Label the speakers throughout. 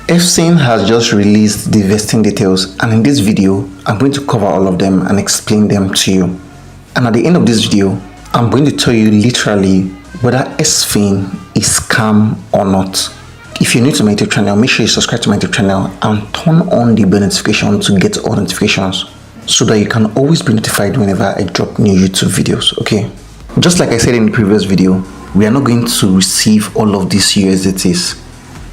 Speaker 1: FCN has just released the vesting details, and in this video I'm going to cover all of them and explain them to you. And at the end of this video I'm going to tell you literally whether FCN is scam or not. If you're new to my YouTube channel, make sure you subscribe to my YouTube channel and turn on the bell notification to get all notifications so that you can always be notified whenever I drop new YouTube videos, okay? Just like I said in the previous video, we are not going to receive all of these USDTs.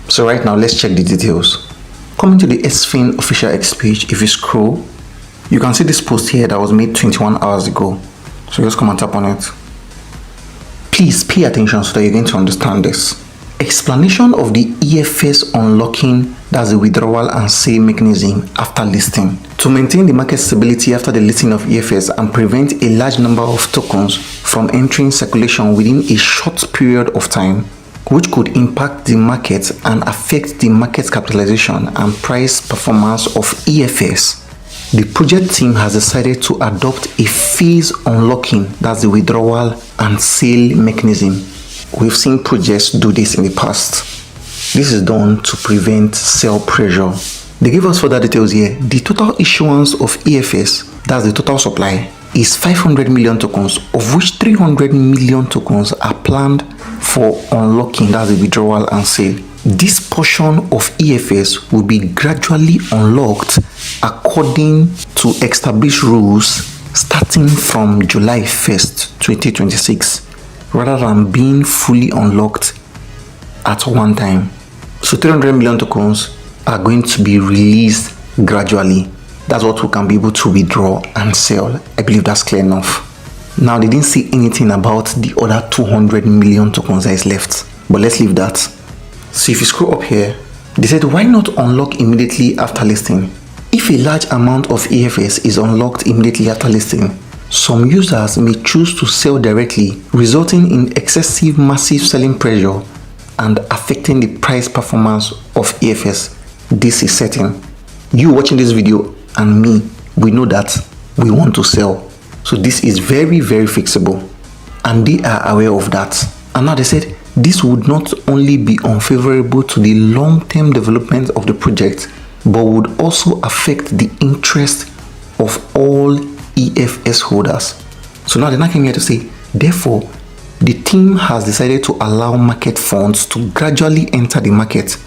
Speaker 1: So right now, let's check the details. Coming to the FCN official X page, if you scroll, you can see this post here that was made 21 hours ago. So just come and tap on it. Please pay attention so that you're going to understand this. Explanation of the EFS unlocking, that's the withdrawal and sale mechanism after listing. To maintain the market stability after the listing of EFS and prevent a large number of tokens from entering circulation within a short period of time, which could impact the market and affect the market capitalization and price performance of EFS, the project team has decided to adopt a phase unlocking, that's the withdrawal and sale mechanism. We've seen projects do this in the past. This is done to prevent sell pressure. They give us further details here. The total issuance of EFS, that's the total supply, is 500 million tokens, of which 300 million tokens are planned for unlocking, that's the withdrawal and sale. This portion of EFS will be gradually unlocked according to established rules starting from July 1st, 2026. Rather than being fully unlocked at one time. So 300 million tokens are going to be released gradually. That's what we can be able to withdraw and sell. I believe that's clear enough. Now, they didn't say anything about the other 200 million tokens that is left, but let's leave that. So if you scroll up here, they said why not unlock immediately after listing? If a large amount of EFS is unlocked immediately after listing, some users may choose to sell directly, resulting in excessive massive selling pressure and affecting the price performance of EFS. This is certain. You watching this video and me, we know that we want to sell. So this is very, very fixable. And they are aware of that. And now they said this would not only be unfavorable to the long-term development of the project, but would also affect the interest of all EFS holders. So now they're not coming here to say, therefore, the team has decided to allow market funds to gradually enter the market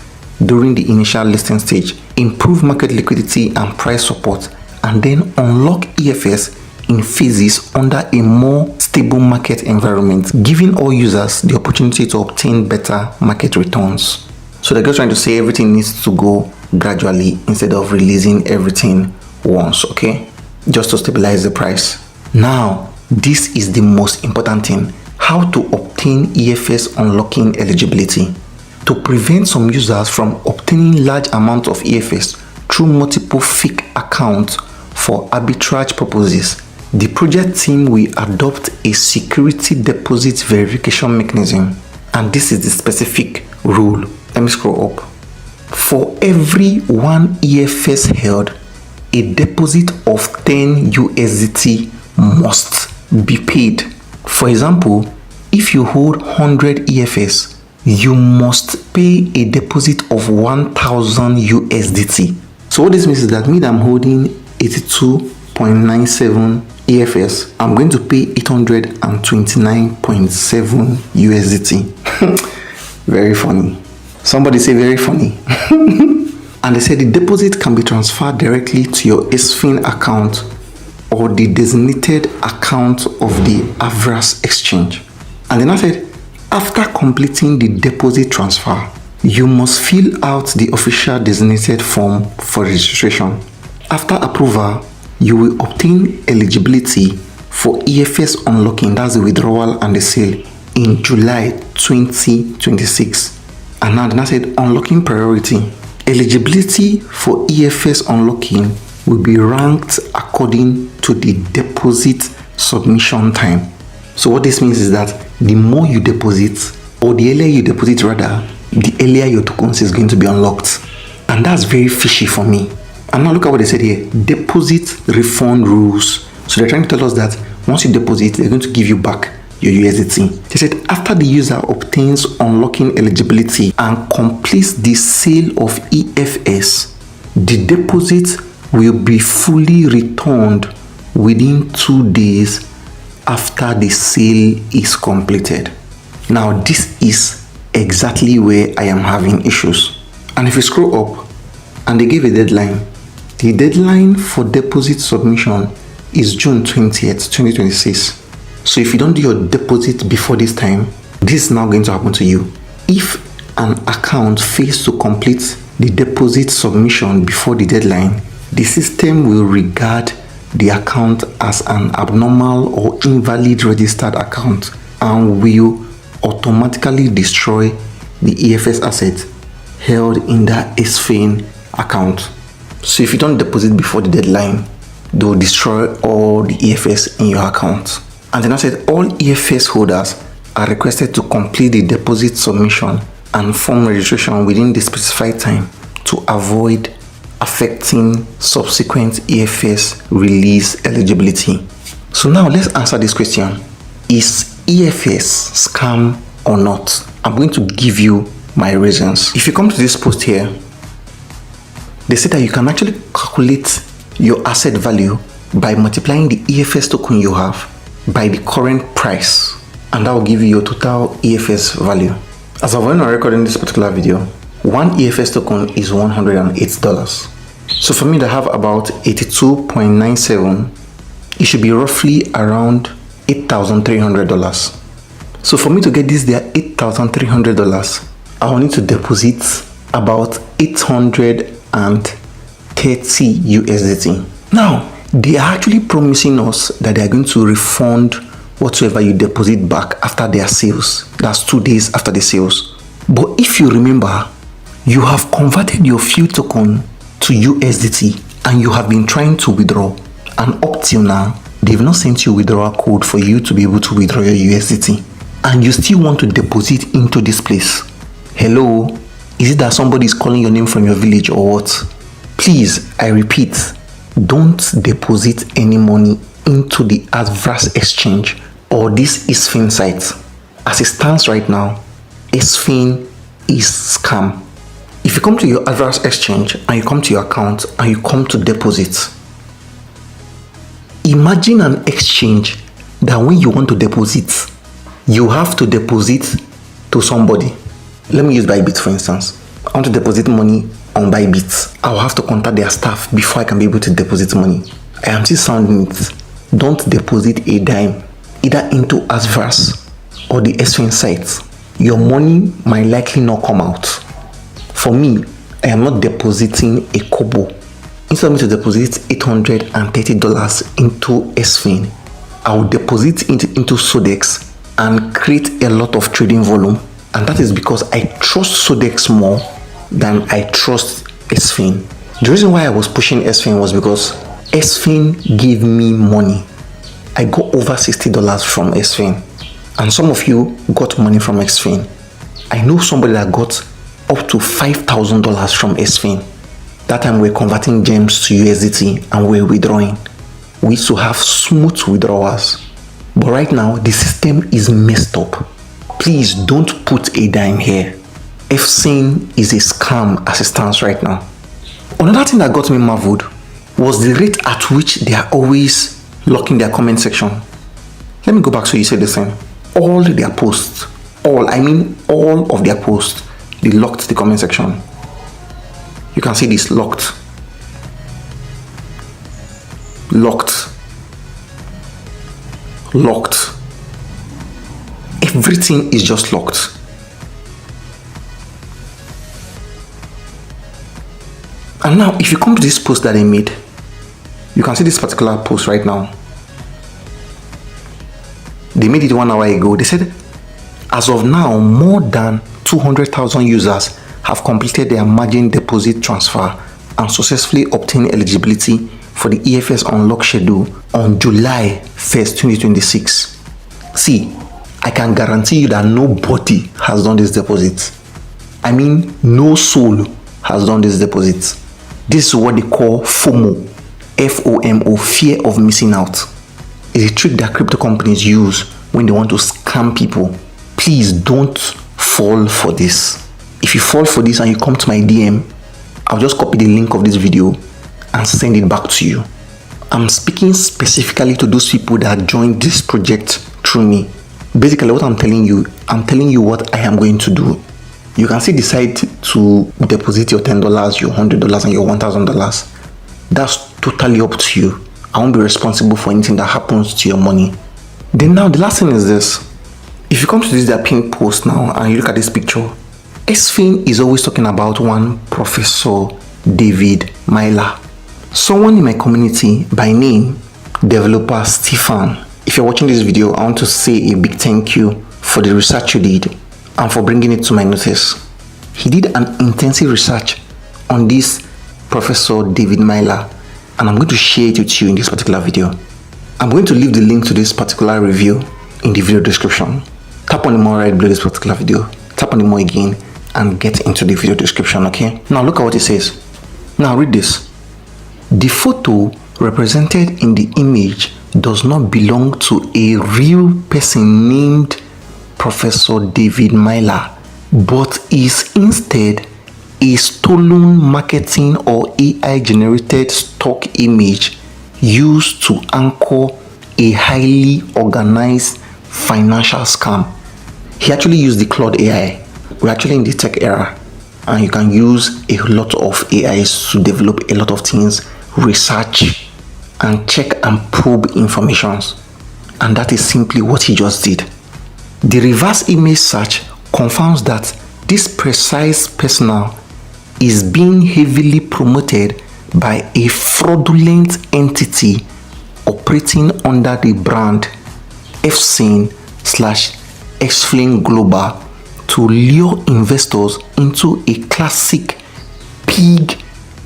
Speaker 1: during the initial listing stage, improve market liquidity and price support, and then unlock EFS in phases under a more stable market environment, giving all users the opportunity to obtain better market returns. So they're just trying to say everything needs to go gradually instead of releasing everything once, okay? Just to stabilize the price. Now, this is the most important thing: how to obtain EFS unlocking eligibility. To prevent some users from obtaining large amounts of EFS through multiple fake accounts for arbitrage purposes, the project team will adopt a security deposit verification mechanism. And this is the specific rule. Let me scroll up. For every 1 EFS held, a deposit of 10 USDT must be paid. For example, if you hold 100 EFS, you must pay a deposit of 1000 USDT. So what this means is that me that I'm holding 82.97 EFS, I'm going to pay 829.7 USDT. Very funny. Somebody say very funny. And they said the deposit can be transferred directly to your FCN account or the designated account of the AUVRAX Exchange. And then I said, after completing the deposit transfer, you must fill out the official designated form for registration. After approval, you will obtain eligibility for EFS unlocking, that's the withdrawal and the sale, in July 2026. And now then I said unlocking priority. Eligibility for EFS unlocking will be ranked according to the deposit submission time. So what this means is that the more you deposit, or the earlier you deposit rather, the earlier your tokens is going to be unlocked. And that's very fishy for me. And now look at what they said here: deposit refund rules. So they're trying to tell us that once you deposit, they're going to give you back your USDT. They said after the user obtains unlocking eligibility and completes the sale of EFS, the deposit will be fully returned within 2 days after the sale is completed. Now this is exactly where I am having issues. And if you scroll up and they give a deadline, the deadline for deposit submission is June 20th, 2026. So if you don't do your deposit before this time, this is now going to happen to you. If an account fails to complete the deposit submission before the deadline, the system will regard the account as an abnormal or invalid registered account and will automatically destroy the EFS asset held in that SFIN account. So if you don't deposit before the deadline, they will destroy all the EFS in your account. And then I said all EFS holders are requested to complete the deposit submission and form registration within the specified time to avoid affecting subsequent EFS release eligibility. So now let's answer this question. Is EFS scam or not? I'm going to give you my reasons. If you come to this post here, they say that you can actually calculate your asset value by multiplying the EFS token you have by the current price, and that will give you your total EFS value. As I've already recorded in this particular video, one EFS token is $108. So for me to have about 82.97, it should be roughly around $8,300. So for me to get this there $8,300, I will need to deposit about 830 USDT. Now, they are actually promising us that they are going to refund whatsoever you deposit back after their sales. That's 2 days after the sales. But if you remember, you have converted your few token to USDT and you have been trying to withdraw, and up till now they've not sent you withdrawal code for you to be able to withdraw your USDT, and you still want to deposit into this place. Hello, is it that somebody is calling your name from your village or what? Please, I repeat, don't deposit any money into the AUVRAX Exchange or this SFIN site. As it stands right now, SFIN is scam. If you come to your AUVRAX Exchange and you come to your account and you come to deposit, imagine an exchange that when you want to deposit, you have to deposit to somebody. Let me use Bybit for instance. I want to deposit money on Bybit. I'll have to contact their staff before I can be able to deposit money. I am still sounding it. Don't deposit a dime either into AUVRAX or the SFIN site. Your money might likely not come out. For me, I am not depositing a kobo. Instead of me to deposit $830 into SFIN, I will deposit it into Sodex and create a lot of trading volume. And that is because I trust Sodex more than I trust SFIN. The reason why I was pushing SFIN was because SFIN gave me money. I got over $60 from SFIN, and some of you got money from SFIN. I know somebody that got up to $5,000 from SFIN. That time we're converting gems to USDT and we're withdrawing. We used to have smooth withdrawals, but right now the system is messed up. Please don't put a dime here. SFIN is a scam as it stands right now. Another thing that got me marveled was the rate at which they are always locking their comment section. Let me go back so you say the same. All their posts, all of their posts, they locked the comment section. You can see this locked. Everything is just locked. And now if you come to this post that they made, you can see this particular post right now. They made it 1 hour ago. They said as of now more than 200,000 users have completed their margin deposit transfer and successfully obtained eligibility for the EFS unlock schedule on July 1st, 2026. See, I can guarantee you that nobody has done this deposit. I mean, no soul has done this deposit. This is what they call FOMO, F-O-M-O, fear of missing out. It's a trick that crypto companies use when they want to scam people. Please don't fall for this. If you fall for this and you come to my DM, I'll just copy the link of this video and send it back to you. I'm speaking specifically to those people that joined this project through me. Basically, what I'm telling you what I am going to do. You can still decide to deposit your $10, your $100, and your $1,000. That's totally up to you. I won't be responsible for anything that happens to your money. Then now, the last thing is this. If you come to this their pin post now and you look at this picture, SFIN is always talking about one Professor David Myler. Someone in my community by name, Developer Stefan. If you're watching this video, I want to say a big thank you for the research you did and for bringing it to my notice. He did an intensive research on this Professor David Myler, and I'm going to share it with you in this particular video. I'm going to leave the link to this particular review in the video description. Tap on the more right below this particular video, tap on the more again, and get into the video description, okay? Now look at what it says. Now read this. The photo represented in the image does not belong to a real person named Professor David Myler, but is instead a stolen marketing or AI generated stock image used to anchor a highly organized financial scam. He actually used the Claude AI. We're actually in the tech era, and you can use a lot of AIs to develop a lot of things, research and check and probe informations, and that is simply what he just did. The reverse image search confirms that this precise persona is being heavily promoted by a fraudulent entity operating under the brand FSIN/XFlame Global to lure investors into a classic pig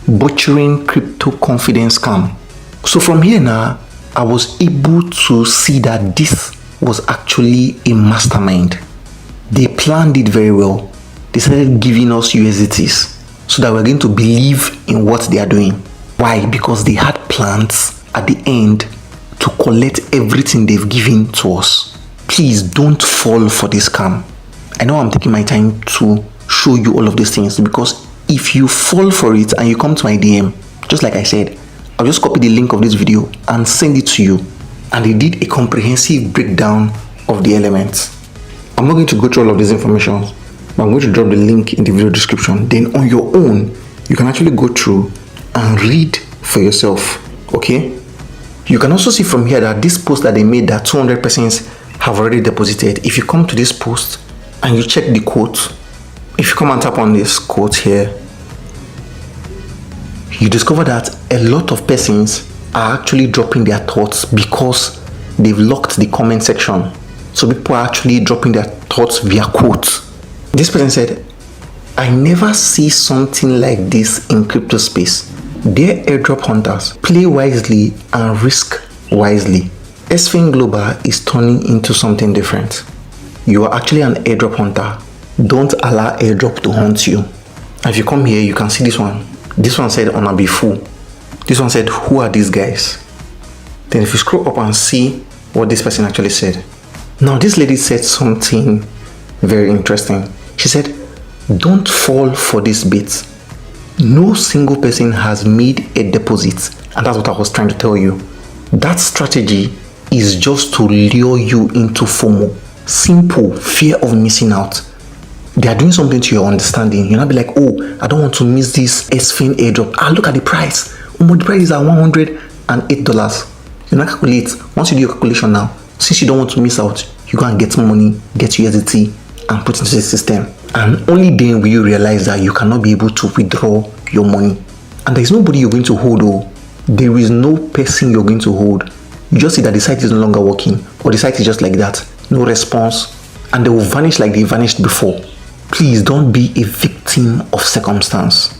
Speaker 1: butchering crypto confidence scam. So from here now, I was able to see that this was actually a mastermind. They planned it very well. They started giving us USDTs so that we're going to believe in what they are doing. Why? Because they had plans at the end to collect everything they've given to us. Please don't fall for this scam. I know I'm taking my time to show you all of these things, because if you fall for it and you come to my DM, just like I said, I'll just copy the link of this video and send it to you. And they did a comprehensive breakdown of the elements. I'm not going to go through all of this information, but I'm going to drop the link in the video description. Then on your own, you can actually go through and read for yourself, okay? You can also see from here that this post that they made, that 200 persons have already deposited. If you come to this post and you check the quote, if you come and tap on this quote here, you discover that a lot of persons are actually dropping their thoughts because they've locked the comment section. So people are actually dropping their thoughts via quotes. This person said, I never see something like this in crypto space. Dear airdrop hunters, play wisely and risk wisely. SFIN Global is turning into something different. You are actually an airdrop hunter. Don't allow airdrop to hunt you. If you come here, you can see this one. This one said, Honor be full. This one said, who are these guys? Then if you scroll up and see what this person actually said. Now this lady said something very interesting. She said, don't fall for this bait. No single person has made a deposit. And that's what I was trying to tell you. That strategy is just to lure you into FOMO. Simple, fear of missing out. They are doing something to your understanding. You'll not be like, oh, I don't want to miss this SFIN airdrop. Look at the price. The price is at $108. You now calculate. Once you do your calculation now, since you don't want to miss out, you go and get some money, get USDT, and put it into the system. And only then will you realize that you cannot be able to withdraw your money. And there is nobody you're going to hold. There is no person you're going to hold. You just see that the site is no longer working, or the site is just like that, no response, and they will vanish like they vanished before. Please don't be a victim of circumstance.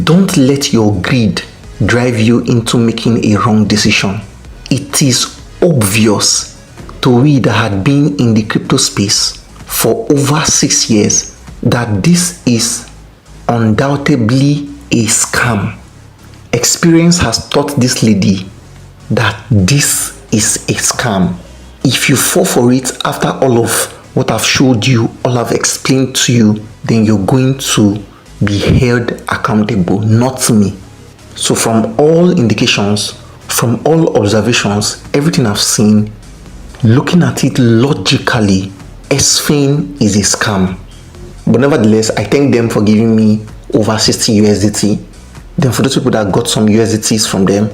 Speaker 1: Don't let your greed drive you into making a wrong decision. It is obvious to we that had been in the crypto space for over 6 years that this is undoubtedly a scam. Experience has taught this lady that this is a scam. If you fall for it after all of what I've showed you, all I've explained to you, then you're going to be held accountable, not me. So from all indications, from all observations, everything I've seen, looking at it logically, SFIN is a scam. But nevertheless, I thank them for giving me over 60 USDT. Then for those people that got some USDTs from them,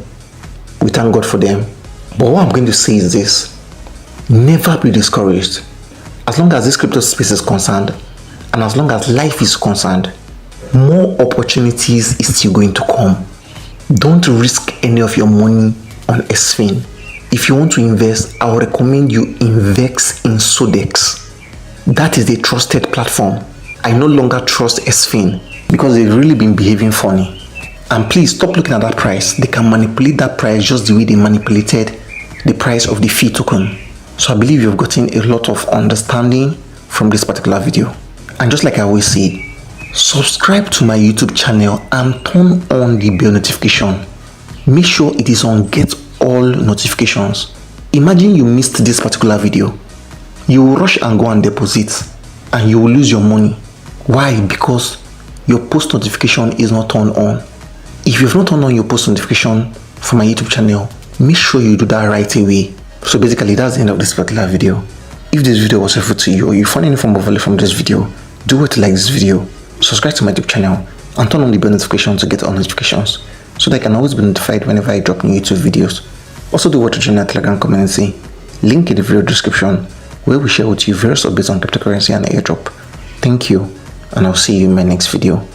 Speaker 1: we thank God for them. But what I'm going to say is this: never be discouraged. As long as this crypto space is concerned, and as long as life is concerned, more opportunities is still going to come. Don't risk any of your money on SFIN. If you want to invest, I would recommend you invest in Sodex. That is a trusted platform. I no longer trust SFIN because they've really been behaving funny. And please stop looking at that price. They can manipulate that price just the way they manipulated the price of the fee token. So I believe you've gotten a lot of understanding from this particular video. And just like I always say, subscribe to my YouTube channel and turn on the bell notification. Make sure it is on get all notifications. Imagine you missed this particular video. You will rush and go and deposit and you will lose your money. Why? Because your post notification is not turned on. If you've not turned on your post notification for my YouTube channel, make sure you do that right away. So basically, that's the end of this particular video. If this video was helpful to you or you found any form of value from this video, do what you like this video, subscribe to my YouTube channel, and turn on the bell notification to get all notifications so that I can always be notified whenever I drop new YouTube videos. Also do what to join our Telegram community, link in the video description, where we share with you various updates on cryptocurrency and airdrop. Thank you, and I'll see you in my next video.